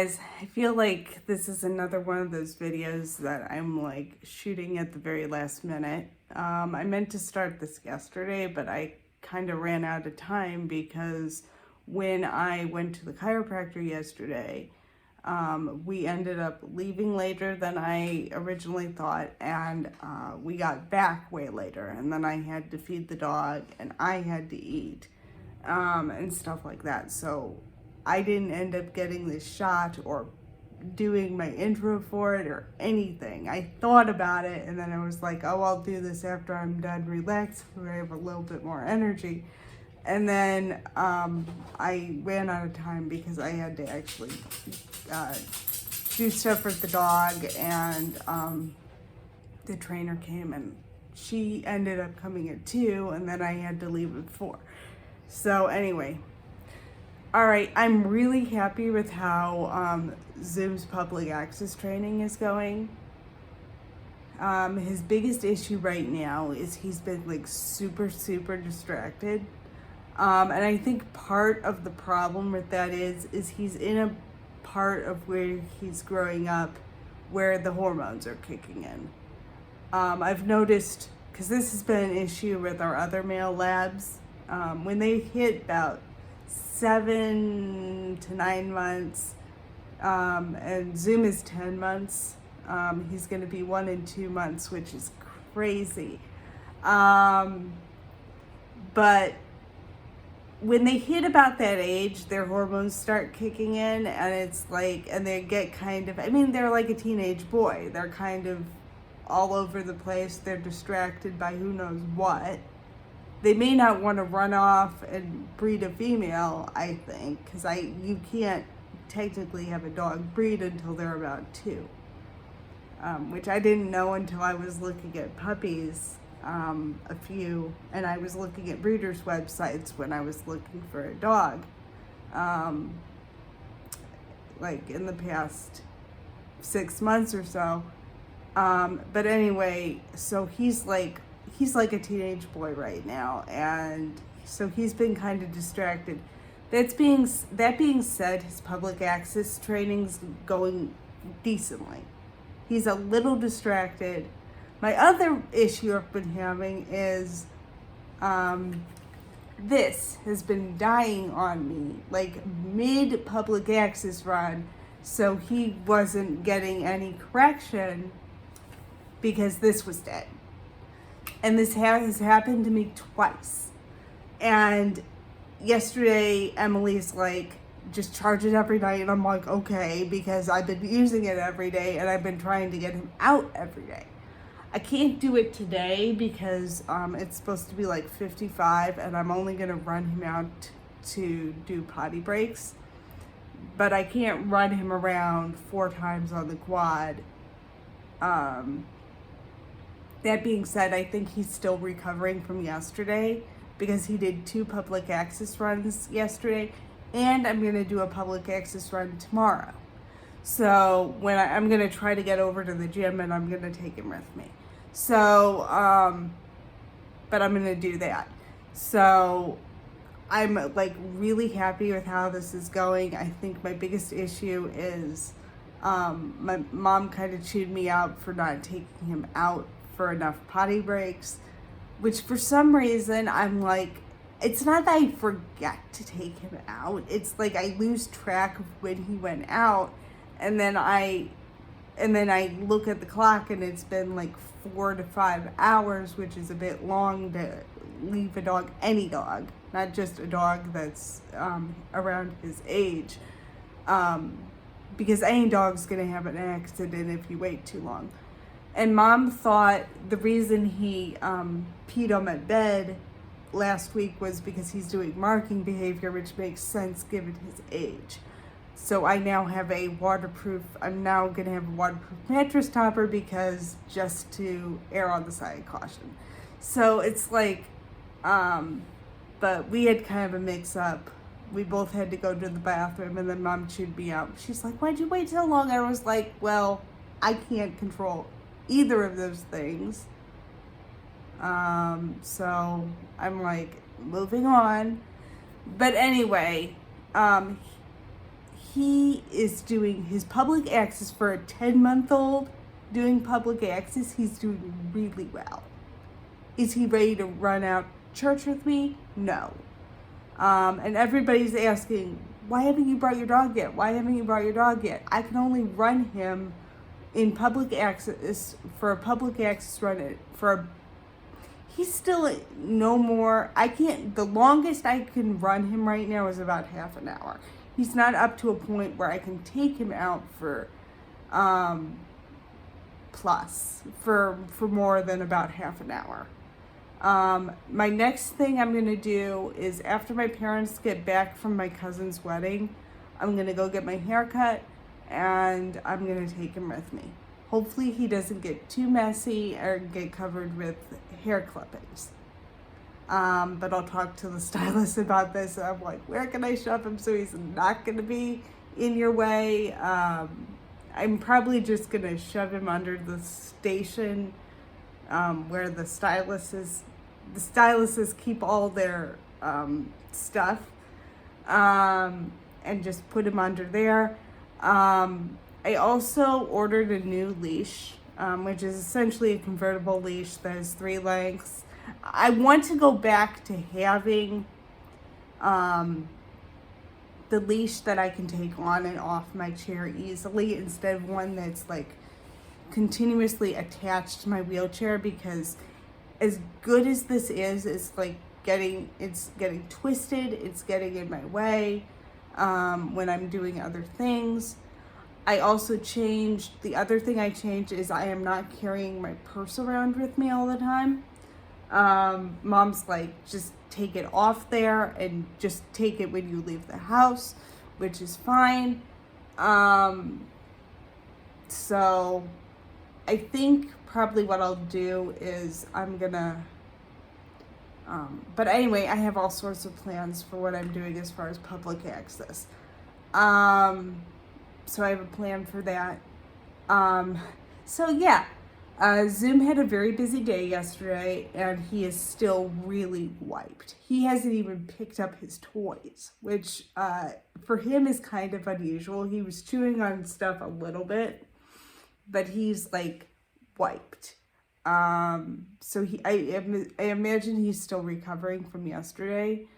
guys, I feel like this is another one of those videos that I'm like shooting at the very last minute. I meant to start this yesterday, but I kind of ran out of time because when I went to the chiropractor yesterday, we ended up leaving later than I originally thought, and we got back way later, and then I had to feed the dog and I had to eat and stuff like that. So I didn't end up getting this shot or doing my intro for it or anything. I thought about it and then I was like, oh, I'll do this after I'm done relaxing so I have a little bit more energy. And then I ran out of time because I had to actually do stuff with the dog, and the trainer came and she ended up coming at 2, and then I had to leave at 4. So anyway, all right, I'm really happy with how Zoom's public access training is going. His biggest issue right now is he's been like super distracted. And I think part of the problem with that is he's in a part of where he's growing up where the hormones are kicking in. I've noticed, because this has been an issue with our other male labs, when they hit about 7 to 9 months, and Zoom is 10 months, he's going to be 1 and 2 months, which is crazy. But when they hit about that age, their hormones start kicking in, and it's like, and they get kind of, I mean, they're like a teenage boy. They're kind of all over the place. They're distracted by who knows what. They may not want to run off and breed a female, I think, because you can't technically have a dog breed until they're about 2, which I didn't know until I was looking at puppies. And I was looking at breeders' websites when I was looking for a dog, like in the past 6 months or so. But anyway, so he's like a teenage boy right now, and so he's been kind of distracted. That being said, his public access training's going decently. He's a little distracted. My other issue I've been having is this has been dying on me, like mid public access run, so he wasn't getting any correction because this was dead. And this has happened to me twice. And yesterday, Emily's like, just charge it every night. And I'm like, okay, because I've been using it every day and I've been trying to get him out every day. I can't do it today because it's supposed to be like 55 and I'm only going to run him out to do potty breaks. But I can't run him around 4 times on the quad. That being said, I think he's still recovering from yesterday because he did 2 public access runs yesterday, and I'm going to do a public access run tomorrow. So when I'm going to try to get over to the gym and I'm going to take him with me. So, but I'm going to do that. So I'm like really happy with how this is going. I think my biggest issue is my mom kind of chewed me out for not taking him out for enough potty breaks, which for some reason I'm like, it's not that I forget to take him out. It's like I lose track of when he went out, and then I look at the clock and it's been like 4 to 5 hours, which is a bit long to leave a dog, any dog, not just a dog that's around his age, because any dog's gonna have an accident if you wait too long. And Mom thought the reason he peed on my bed last week was because he's doing marking behavior, which makes sense given his age. So I now have I'm now going to have a waterproof mattress topper because just to err on the side of caution. So it's like, but we had kind of a mix up. We both had to go to the bathroom and then Mom chewed me out. She's like, why'd you wait so long? I was like, well, I can't control either of those things. So I'm like moving on. But anyway, he is doing his public access for a 10-month-old. Doing public access, he's doing really well. Is he ready to run out church with me? No. And everybody's asking, why haven't you brought your dog yet? Why haven't you brought your dog yet? I can only run him in public access for a public access run he's still no more. The longest I can run him right now is about half an hour. He's not up to a point where I can take him out for more than about half an hour. My next thing I'm going to do is, after my parents get back from my cousin's wedding, I'm going to go get my hair cut and I'm going to take him with me. Hopefully he doesn't get too messy or get covered with hair clippings. But I'll talk to the stylist about this. I'm like, where can I shove him so he's not going to be in your way? I'm probably just going to shove him under the station where the stylists keep all their stuff, and just put him under there. I also ordered a new leash, which is essentially a convertible leash that has 3 lengths. I want to go back to having the leash that I can take on and off my chair easily, instead of one that's like continuously attached to my wheelchair, because as good as this is, it's getting twisted, it's getting in my way when I'm doing other things. I also the other thing I changed is I am not carrying my purse around with me all the time. Mom's like, just take it off there and just take it when you leave the house, which is fine. So I think probably what I'll do is I'm gonna, but anyway, I have all sorts of plans for what I'm doing as far as public access. So I have a plan for that. So yeah, Zoom had a very busy day yesterday, and he is still really wiped. He hasn't even picked up his toys, which for him is kind of unusual. He was chewing on stuff a little bit, but he's like wiped. So I imagine he's still recovering from yesterday.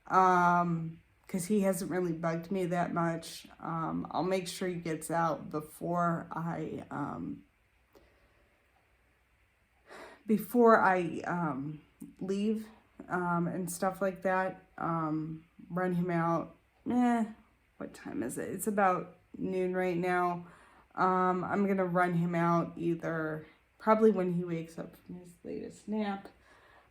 Because he hasn't really bugged me that much. I'll make sure he gets out before I leave and stuff like that. Run him out. What time is it? It's about noon right now. I'm gonna run him out probably when he wakes up from his latest nap.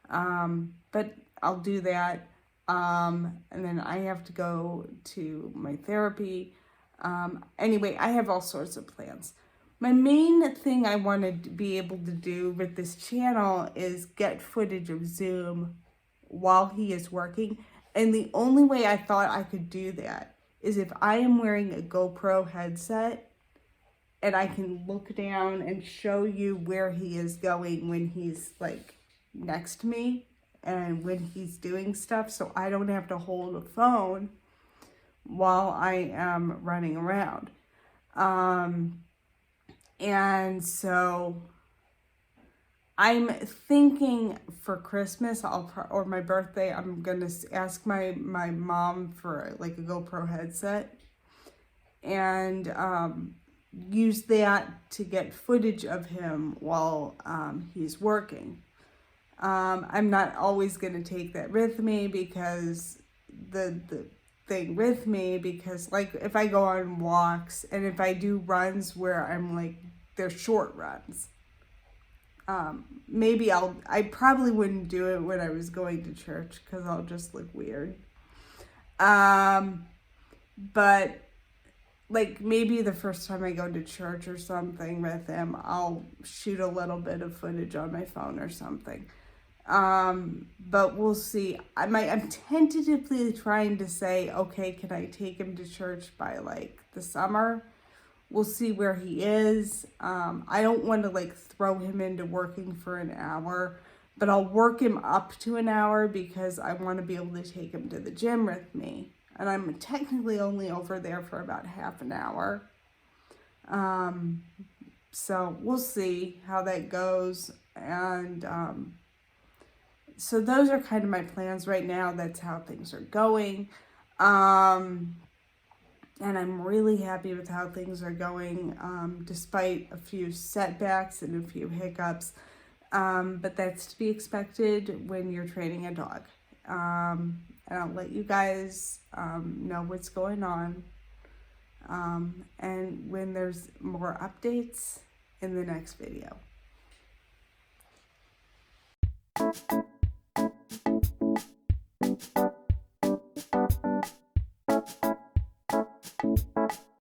But I'll do that. And then I have to go to my therapy. Anyway, I have all sorts of plans. My main thing I wanted to be able to do with this channel is get footage of Zoom while he is working. And the only way I thought I could do that is if I am wearing a GoPro headset and I can look down and show you where he is going when he's like next to me and when he's doing stuff, so I don't have to hold a phone while I am running around. And so I'm thinking for Christmas or my birthday, I'm gonna ask my mom for like a GoPro headset and use that to get footage of him while he's working. I'm not always going to take that with me because like if I go on walks and if I do runs where I'm like, they're short runs, maybe I probably wouldn't do it when I was going to church because I'll just look weird. But like maybe the first time I go to church or something with him, I'll shoot a little bit of footage on my phone or something. But we'll see. I'm tentatively trying to say, okay, can I take him to church by like the summer? We'll see where he is. I don't want to like throw him into working for an hour, but I'll work him up to an hour because I want to be able to take him to the gym with me. and I'm technically only over there for about half an hour. So we'll see how that goes. And so those are kind of my plans right now. That's how things are going. And I'm really happy with how things are going, despite a few setbacks and a few hiccups. But that's to be expected when you're training a dog. And I'll let you guys know what's going on. And when there's more updates in the next video.